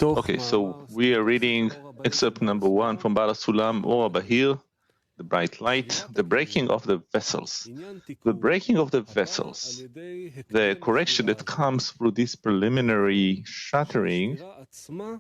Okay, so we are reading excerpt number 1 from Bala Sulam or Bahir, the bright light, the breaking of the vessels. The breaking of the vessels, the correction that comes through this preliminary shattering,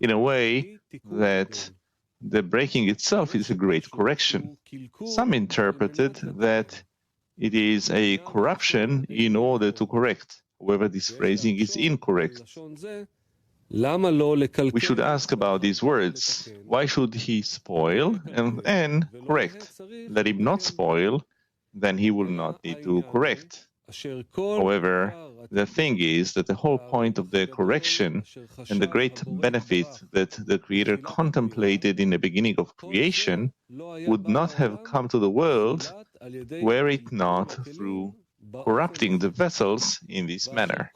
in a way that the breaking itself is a great correction. Some interpreted that it is a corruption in order to correct. However, this phrasing is incorrect. We should ask about these words. Why should he spoil and then correct? Let him not spoil, then he will not need to correct. However, the thing is that the whole point of the correction and the great benefit that the Creator contemplated in the beginning of creation would not have come to the world were it not through corrupting the vessels in this manner.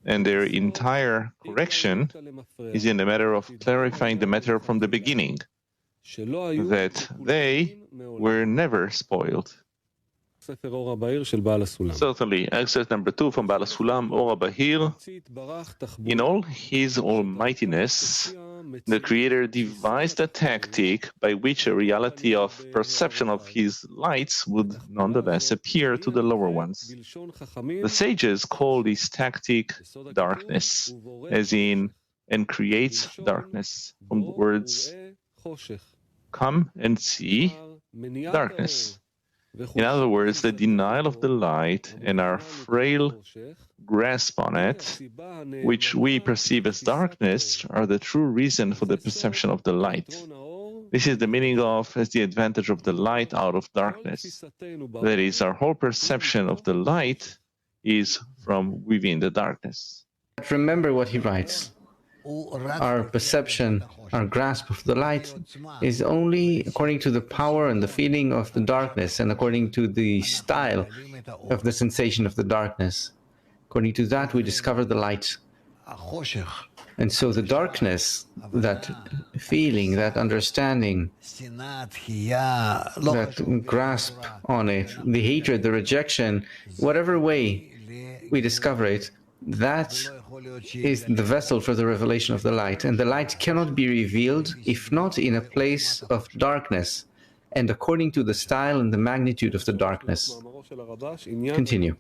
And their entire correction is in the matter of clarifying the matter from the beginning, that they were never spoiled. Certainly, excerpt number 2 from Bala Sulam or Bahir. In all his almightiness, the Creator devised a tactic by which a reality of perception of his lights would nonetheless appear to the lower ones. The sages call this tactic darkness, as in, and creates darkness, from the words come and see darkness. In other words, the denial of the light and our frail grasp on it, which we perceive as darkness, are the true reason for the perception of the light. This is the meaning of as the advantage of the light out of darkness. That is, our whole perception of the light is from within the darkness. Remember what he writes. Our perception, our grasp of the light is only according to the power and the feeling of the darkness and according to the style of the sensation of the darkness. According to that, we discover the light. And so the darkness, that feeling, that understanding, that grasp on it, the hatred, the rejection, whatever way we discover it, that is the vessel for the revelation of the light. And the light cannot be revealed if not in a place of darkness and according to the style and the magnitude of the darkness. Continue.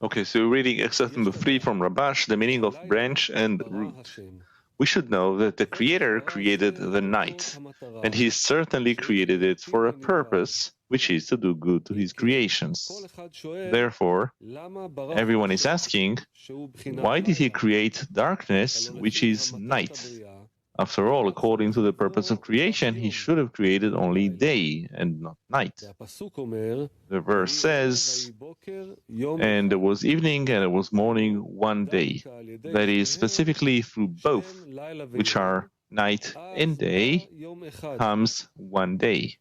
Okay, so we're reading excerpt number 3 from Rabash, the meaning of branch and root. We should know that the Creator created the night, and He certainly created it for a purpose, which is to do good to His creations. Therefore, everyone is asking, why did He create darkness, which is night? After all, according to the purpose of creation, He should have created only day and not night. The verse says, and there was evening and there was morning one day. That is, specifically through both, which are night and day, comes one day.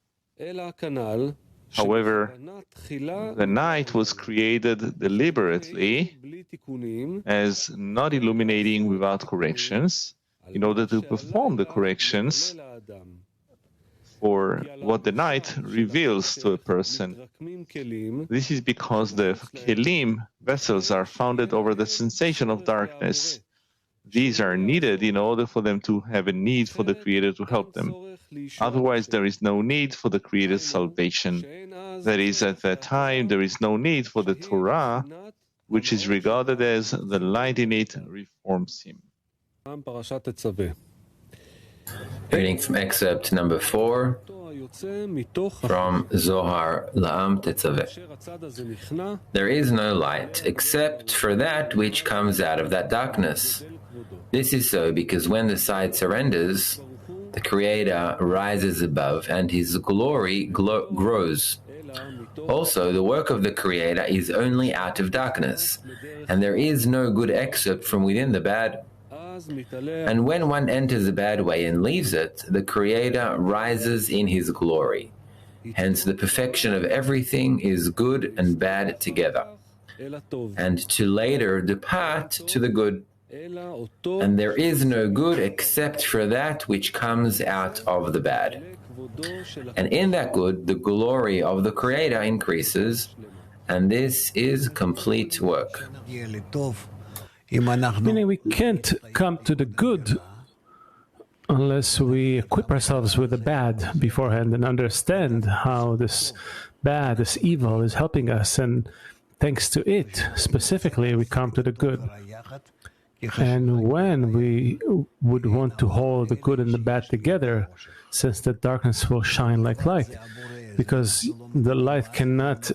However, the night was created deliberately as not illuminating without corrections, in order to perform the corrections for what the night reveals to a person. This is because the kelim, vessels, are founded over the sensation of darkness. These are needed in order for them to have a need for the Creator to help them. Otherwise, there is no need for the Creator's salvation. That is, at that time, there is no need for the Torah, which is regarded as the light in it reforms him. Reading from excerpt number 4 from Zohar La'am Tetzaveh. There is no light except for that which comes out of that darkness. This is so because when the side surrenders, the Creator rises above and His glory grows. Also, the work of the Creator is only out of darkness, and there is no good except from within the bad. And when one enters a bad way and leaves it, the Creator rises in His glory. Hence, the perfection of everything is good and bad together, and to later depart to the good. And there is no good except for that which comes out of the bad. And in that good, the glory of the Creator increases, and this is complete work. Meaning we can't come to the good unless we equip ourselves with the bad beforehand and understand how this bad, this evil is helping us, and thanks to it, specifically, we come to the good. And when we would want to hold the good and the bad together, since the darkness will shine like light, because the light cannot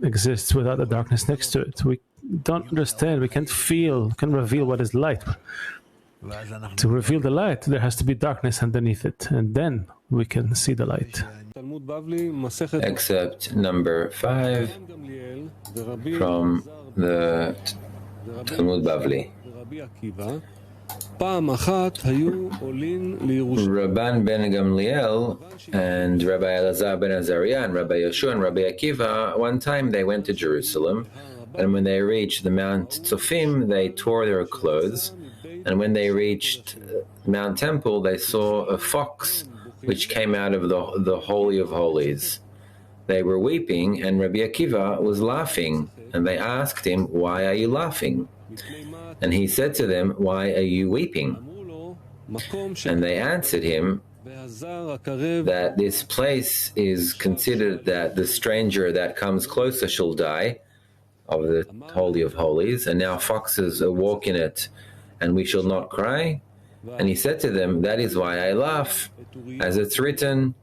exist without the darkness next to it. We don't understand, we can't feel, can't reveal what is light. To reveal the light, there has to be darkness underneath it, and then we can see the light. Excerpt number 5 from the Talmud Bavli. Rabban ben Gamliel and Rabbi Elazar ben Azariah and Rabbi Yeshua and Rabbi Akiva, one time they went to Jerusalem, and when they reached the Mount Tzofim, they tore their clothes. And when they reached Mount Temple, they saw a fox which came out of the Holy of Holies. They were weeping, and Rabbi Akiva was laughing. And they asked him, "Why are you laughing?" And he said to them, "Why are you weeping?" And they answered him that this place is considered that the stranger that comes closer shall die, of the Holy of Holies, and now foxes walk in it, and we shall not cry. And he said to them, "That is why I laugh, as it's written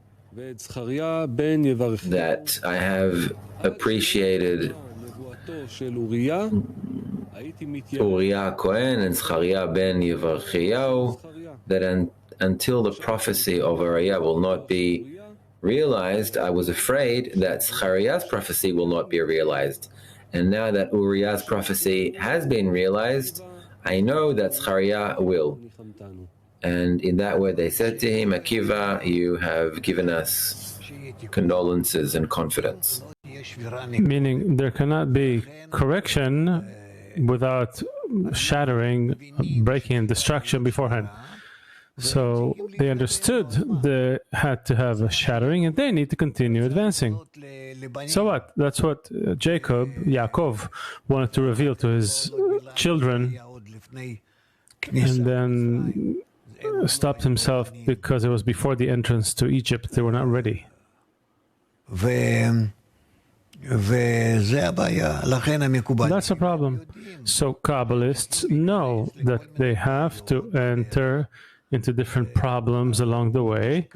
that I have appreciated Uriah Cohen and Zechariah ben Yevarchiyahu, that until the prophecy of Uriah will not be realized, I was afraid that Zechariah's prophecy will not be realized. And now that Uriah's prophecy has been realized, I know that Zechariah will." And in that way they said to him, "Akiva, you have given us condolences and confidence." Meaning there cannot be correction without shattering, breaking, and destruction beforehand. So they understood they had to have a shattering, and they need to continue advancing. So what? That's what Yaakov, wanted to reveal to his children, and then stopped himself because it was before the entrance to Egypt. They were not ready. That's a problem. So Kabbalists know that they have to enter into different problems along the way,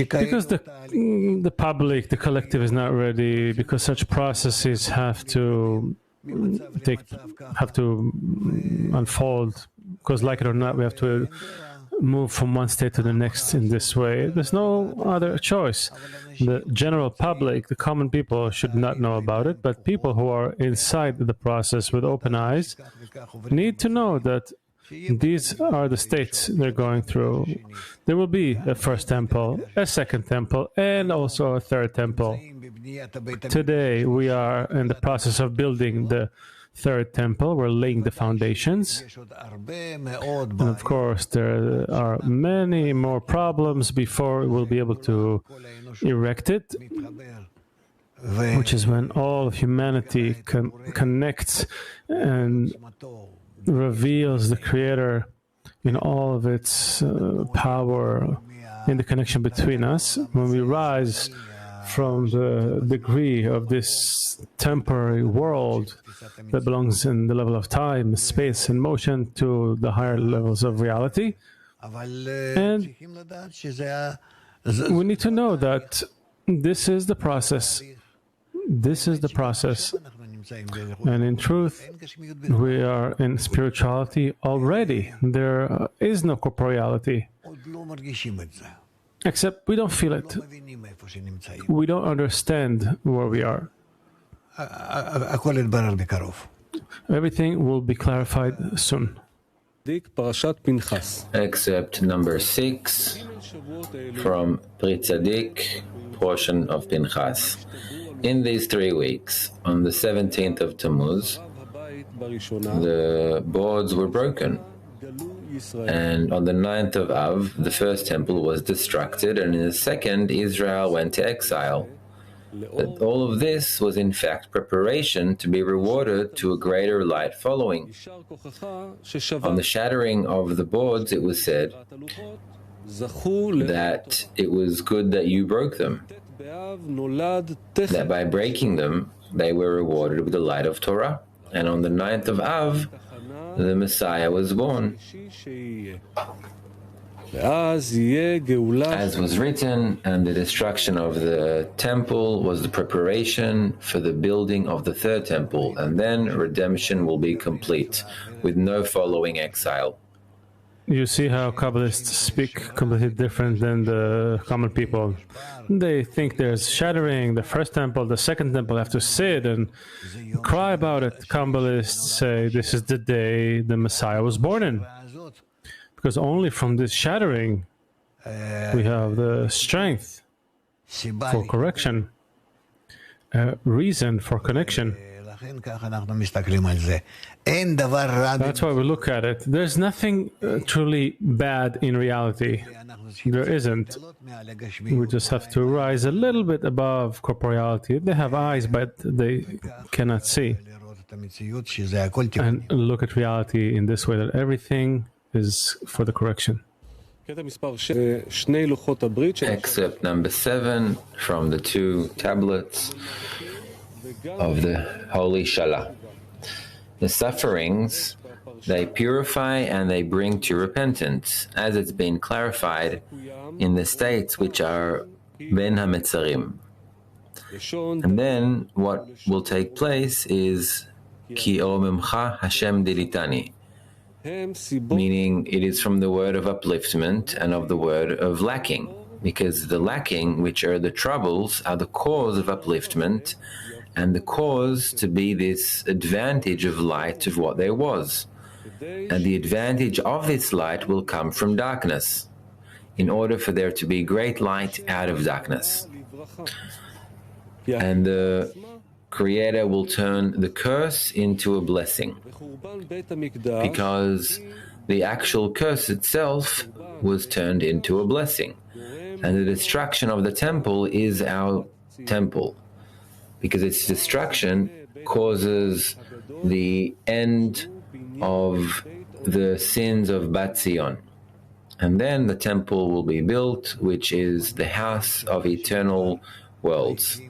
because the public, the collective is not ready, because such processes have to unfold, because like it or not, we have to move from one state to the next in this way. There's no other choice. The general public, the common people, should not know about it, but people who are inside the process with open eyes need to know that these are the states they're going through. There will be a first temple, a second temple, and also a third temple. Today we are in the process of building the third temple. We're laying the foundations. And of course, there are many more problems before we'll be able to erect it, which is when all of humanity connects and reveals the Creator in all of its power in the connection between us. When we rise from the degree of this temporary world that belongs in the level of time, space, and motion to the higher levels of reality. And we need to know that this is the process. This is the process. And in truth, we are in spirituality already. There is no corporeality. Except we don't feel it. We don't understand where we are. Everything will be clarified soon. Excerpt number 6 from Pri Tzadik, portion of Pinchas. In these 3 weeks, on the 17th of Tammuz, the boards were broken. And on the 9th of Av, the first temple was destructed, and in the second, Israel went to exile. But all of this was in fact preparation to be rewarded to a greater light following. On the shattering of the boards, it was said that it was good that you broke them, that by breaking them, they were rewarded with the light of Torah. And on the 9th of Av, the Messiah was born. As was written, and the destruction of the temple was the preparation for the building of the third temple, and then redemption will be complete, with no following exile. You see how Kabbalists speak completely different than the common people. They think there's shattering, the first temple, the second temple have to sit and cry about it. Kabbalists say this is the day the Messiah was born in. Because only from this shattering we have the strength for correction, reason for connection. That's why we look at it. There's nothing truly bad in reality. There isn't. We just have to rise a little bit above corporeality. They have eyes, but they cannot see. And look at reality in this way, that everything is for the correction. Excerpt number 7 from the 2 tablets of the Holy Shalah. The sufferings, they purify and they bring to repentance, as it's been clarified in the states which are Ben HaMetzarim. And then what will take place is Ki Omemcha Hashem Dilitani, meaning it is from the word of upliftment and of the word of lacking, because the lacking, which are the troubles, are the cause of upliftment and the cause to be this advantage of light of what there was. And the advantage of this light will come from darkness, in order for there to be great light out of darkness. And the Creator will turn the curse into a blessing, because the actual curse itself was turned into a blessing. And the destruction of the temple is our temple, because its destruction causes the end of the sins of Bat Zion. And then the temple will be built, which is the house of eternal worlds.